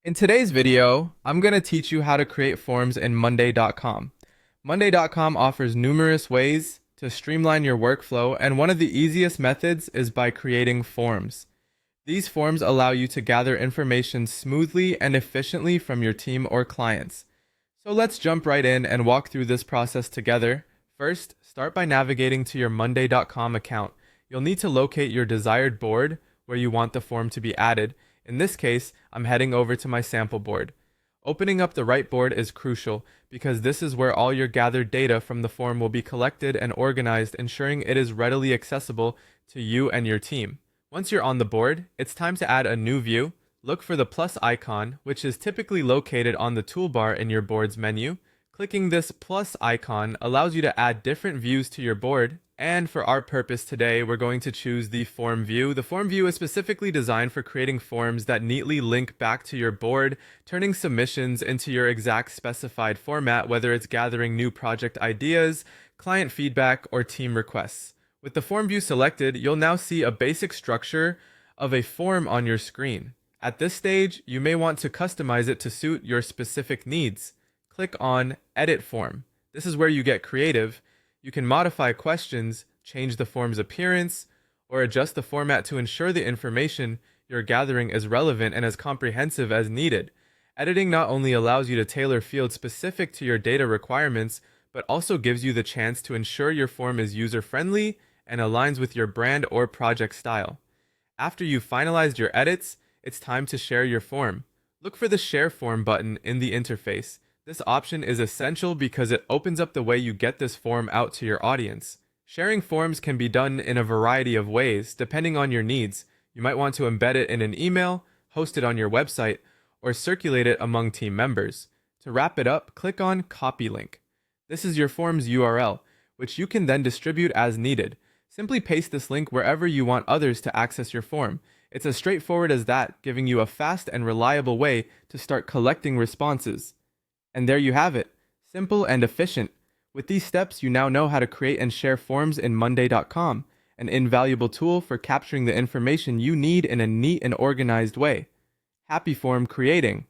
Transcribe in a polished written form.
In today's video, I'm going to teach you how to create forms in Monday.com. Monday.com offers numerous ways to streamline your workflow, and one of the easiest methods is by creating forms. These forms allow you to gather information smoothly and efficiently from your team or clients. So let's jump right in and walk through this process together. First, start by navigating to your Monday.com account. You'll need to locate your desired board where you want the form to be added. In this case, I'm heading over to my sample board. Opening up the right board is crucial because this is where all your gathered data from the form will be collected and organized, ensuring it is readily accessible to you and your team. Once you're on the board, it's time to add a new view. Look for the plus icon, which is typically located on the toolbar in your board's menu. Clicking this plus icon allows you to add different views to your board, and for our purpose today, we're going to choose the form view. The form view is specifically designed for creating forms that neatly link back to your board, turning submissions into your exact specified format, whether it's gathering new project ideas, client feedback, or team requests. With the form view selected, you'll now see a basic structure of a form on your screen. At this stage, you may want to customize it to suit your specific needs. Click on Edit Form. This is where you get creative. You can modify questions, change the form's appearance, or adjust the format to ensure the information you're gathering is relevant and as comprehensive as needed. Editing not only allows you to tailor fields specific to your data requirements, but also gives you the chance to ensure your form is user-friendly and aligns with your brand or project style. After you've finalized your edits, it's time to share your form. Look for the Share Form button in the interface. This option is essential because it opens up the way you get this form out to your audience. Sharing forms can be done in a variety of ways, depending on your needs. You might want to embed it in an email, host it on your website, or circulate it among team members. To wrap it up, click on Copy Link. This is your form's URL, which you can then distribute as needed. Simply paste this link wherever you want others to access your form. It's as straightforward as that, giving you a fast and reliable way to start collecting responses. And there you have it, simple and efficient. With these steps, you now know how to create and share forms in Monday.com, an invaluable tool for capturing the information you need in a neat and organized way. Happy form creating!